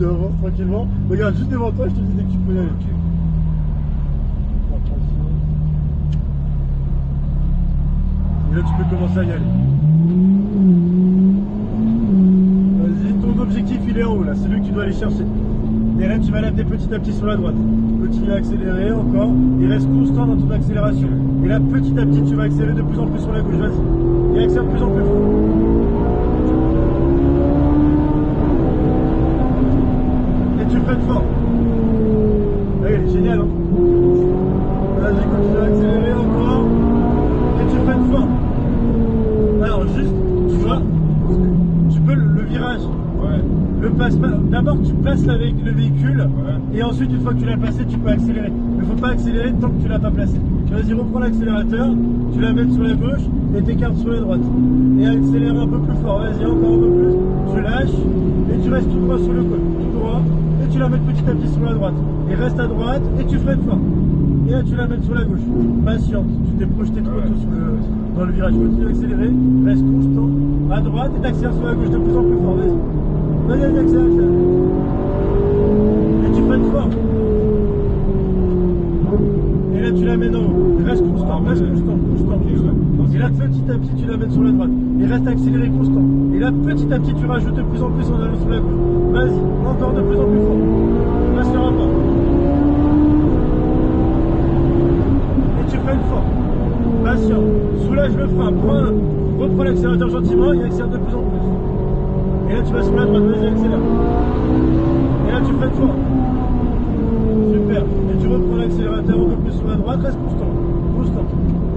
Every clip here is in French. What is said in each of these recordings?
tu avances tranquillement. Regarde juste devant toi, je te dis dès que tu peux y aller. Et là, tu peux commencer à y aller. Vas-y, ton objectif il est en haut là, c'est lui que tu dois aller chercher. Et là, tu vas l'amener petit à petit sur la droite. Continue à accélérer encore. Et reste constant dans ton accélération. Et là, petit à petit, tu vas accélérer de plus en plus sur la gauche. Vas-y. Et accélère de plus en plus fort. Et tu freines fort. Là, il est génial, hein. Vas-y, continue à accélérer encore. Et tu freines fort. Alors, juste, tu vois, tu peux le virage. Ouais. D'abord, tu passes le véhicule, ouais. Et ensuite, une fois que tu l'as placé, tu peux accélérer. Il ne faut pas accélérer tant que tu ne l'as pas placé. Vas-y, reprends l'accélérateur, tu la mets sur la gauche et t'écartes sur la droite. Et accélère un peu plus fort, vas-y, encore un peu plus. Tu lâches et tu restes tout droit sur le côté, tout droit. Et tu la mets petit à petit sur la droite. Et reste à droite et tu freines fort. Et là, tu la mets sur la gauche. Patiente, tu t'es projeté trop tôt dans le virage. Continue à accélérer, reste constant à droite et t'accélères sur la gauche de plus en plus fort, vas-y. Vas-y, accélère. Et tu freines fort. Et là, tu la mets en haut. Reste constant. Et là, petit à petit, tu la mets sur la droite. Et reste accéléré constant. Et là, petit à petit, tu rajoutes de plus en plus en allant sur la gauche. Vas-y, encore de plus en plus fort. Là, sur un pas. Et tu freines fort. Patient. Soulage le frein. Reprends l'accélérateur gentiment et accélère de plus en plus. Et là, tu vas sur la droite, vas-y, accélère. Et là, tu freines fort. Super. Et tu reprends l'accélérateur un peu plus sur la droite, reste constant.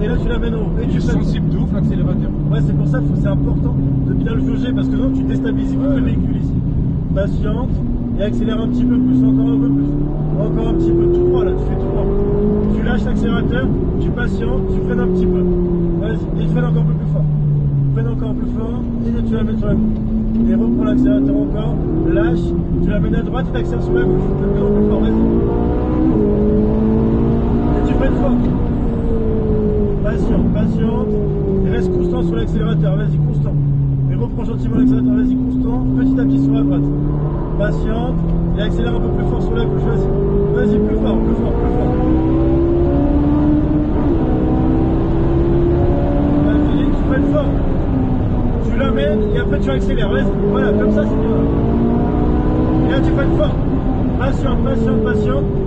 Et là, tu l'amènes en haut. Et tu freines. Sensible de ouf l'accélérateur. Ouais, c'est pour ça que c'est important de bien le jauger parce que sinon, tu déstabilises le véhicule ici. Patiente. Et accélère un petit peu plus, encore un peu plus. Encore un petit peu, tout droit là, tu fais tout droit. Tu lâches l'accélérateur, tu patientes, tu freines un petit peu. Vas-y, et tu freines encore un peu plus fort. Freine encore un peu plus fort, et là, tu la mets sur la gauche. Et reprends l'accélérateur encore, lâche, tu la mets à droite et t'accélères sur la gauche. De plus en plus fort, vas-y. Et tu freines fort. Patiente, et reste constant sur l'accélérateur, vas-y, constant. Et reprends gentiment l'accélérateur, vas-y, constant, petit à petit sur la droite. Patiente, et accélère un peu plus fort sur la gauche, vas-y. Vas-y, plus fort. Vas-y, tu freines fort. Tu l'amènes et après tu accélères, vas-y. Voilà, comme ça c'est bien. Et là tu freines fort. Patiente.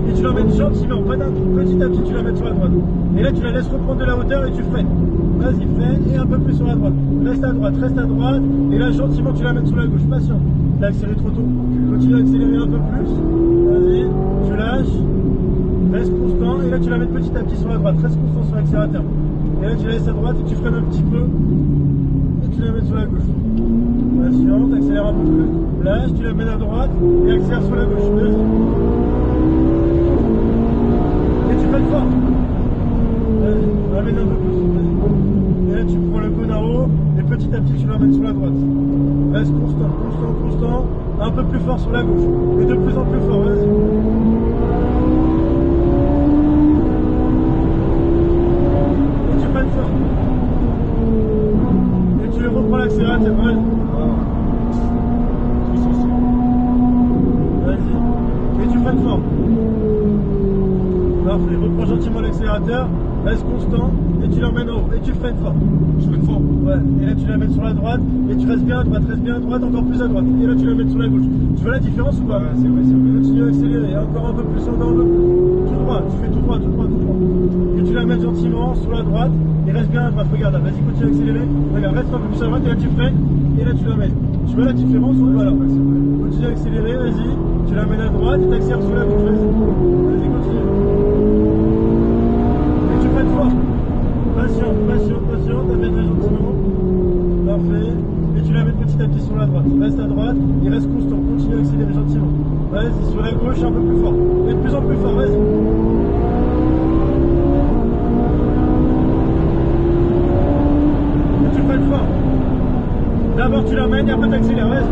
Et tu l'emmènes gentiment, pas d'un coup, petit à petit tu la mets sur la droite. Et là tu la laisses reprendre de la hauteur et tu freines. Vas-y, freine et un peu plus sur la droite. Reste à droite. Et là gentiment tu la mets sur la gauche. Patient. T'as accéléré trop tôt. Continue à accélérer un peu plus. Vas-y, tu lâches. Reste constant. Et là tu la mets petit à petit sur la droite. Reste constant sur l'accélérateur. Et là tu la laisses à droite et tu freines un petit peu. Et tu la mets sur la gauche. Patiente, accélère un peu plus. Lâche, tu la mets à droite et accélère sur la gauche. Vas-y. Et tu freines fort. Vas-y, ramène un peu plus. Vas-y. Et là tu prends le cône en haut et petit à petit tu l'emmènes sur la droite. Reste constant. Un peu plus fort sur la gauche. Et de plus en plus fort, vas-y. Et tu freines fort. Et tu reprends l'accélérateur, vas-y. Vas-y. Et tu freines fort. Parfait. Reprends gentiment l'accélérateur. Reste constant. Et tu l'emmènes en haut. Et tu freines fort. Je freine fort. Ouais. Et là tu la mets sur la droite. Et tu restes bien à droite, encore plus à droite. Et là tu la mets sur la gauche. Tu vois la différence ou pas? Ouais, c'est vrai. Continue à accélérer. Encore un peu plus. Tout droit. Tu fais tout droit. Et tu la mets gentiment sur la droite. Et reste bien à droite. Regarde là. Vas-y, continue à accélérer. Regarde, reste un peu plus à droite. Et là tu freines. Et là tu la mets. Tu vois la différence ou pas là? Continue à accélérer. Vas-y. Tu la mets à droite. Et tu accélères sur la gauche. Vas-y, continue. Et tu freines fort. Patiente, amène gentiment. Parfait. Et tu la mets petit à petit sur la droite. Reste à droite et reste constant. Continue à accélérer gentiment. Vas-y, sur la gauche, un peu plus fort. Et de plus en plus fort, vas-y. Et tu freines fort. D'abord tu l'amènes et après tu accélères, vas-y.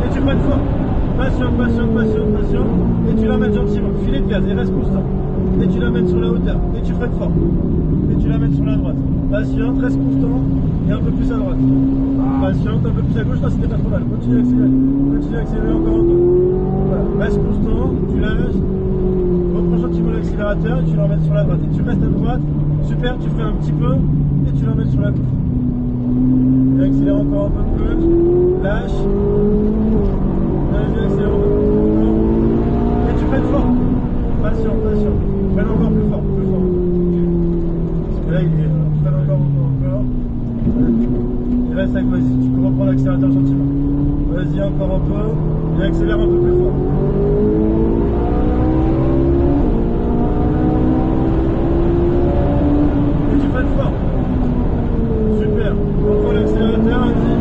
Et tu freines fort. Patiente. Et tu l'amènes gentiment. Filet de gaz et reste constant. Et tu l'amènes sur la hauteur. Et tu freines fort. Et tu l'amènes sur la droite. Patiente, reste constant. Et un peu plus à droite. Patiente, un peu plus à gauche, là c'était pas trop mal. Continue à accélérer encore un peu. Voilà, reste constant, tu lâches, reprends gentiment l'accélérateur et tu l'emmènes sur la droite. Et tu restes à droite, super, tu fais un petit peu et tu l'emmènes sur la gauche. Et accélère encore un peu plus, lâche, accélère un peu plus, et tu freines fort. Patient, freine encore plus fort, Parce que là il est, freine encore. Et reste avec, vas-y, tu peux reprendre l'accélérateur gentiment. Vas-y encore un peu, et accélère un peu plus fort. Et tu freines fort. Super, reprends l'accélérateur, vas-y.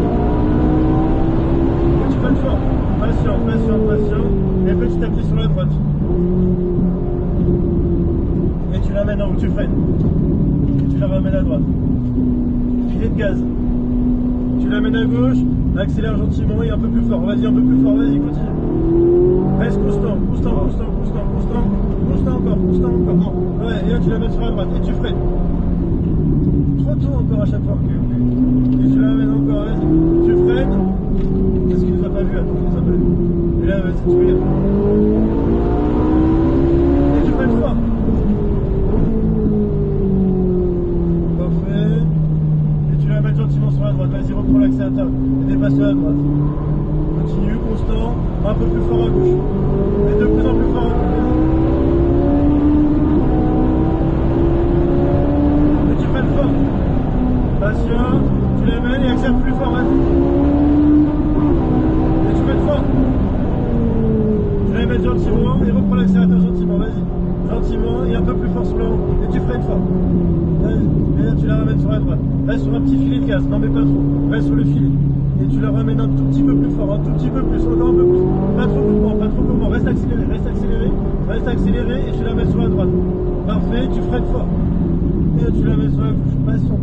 Et tu freines fort. Patient. Et petit à petit sur la droite. Et tu l'amènes en haut, tu freines. Et tu la ramènes à droite. Filet de gaz. Tu l'amènes à gauche, accélère gentiment et un peu plus fort. Vas-y, un peu plus fort, vas-y, continue. Reste constant encore. Ouais, et là tu la mets sur la droite et tu freines. Trop tôt encore à chaque fois. Et tu la ramènes encore, vas-y. Tu freines. Est-ce qu'il ne nous a pas vu? Attends, il nous a pas vu. Et là, vas-y, tu regardes. Et tu freines fort. Parfait. Et tu la mets gentiment sur la droite. Vas-y, reprends l'accélérateur et dépasse sur la droite. Continue, constant, un peu plus fort à gauche. Et de plus en plus fort à gauche. Et tu freines fort. Patient, tu l'amènes et accélère plus fort, vas-y. Et tu freines fort. Tu l'amènes gentiment et reprends l'accélérateur gentiment, vas-y. Gentiment et un peu plus fort sur le haut. Et tu freines fort. Vas-y. Et là tu la ramènes sur la droite. Reste sur un petit filet de gaz, non mais pas trop. Reste sur le filet. Et tu la ramènes un tout petit peu plus fort, un tout petit peu plus, encore un peu plus. Pas trop gourmand, reste accéléré et tu la mets sur la droite. Parfait, tu freines fort. Et tu la mets sur la gauche. Patient,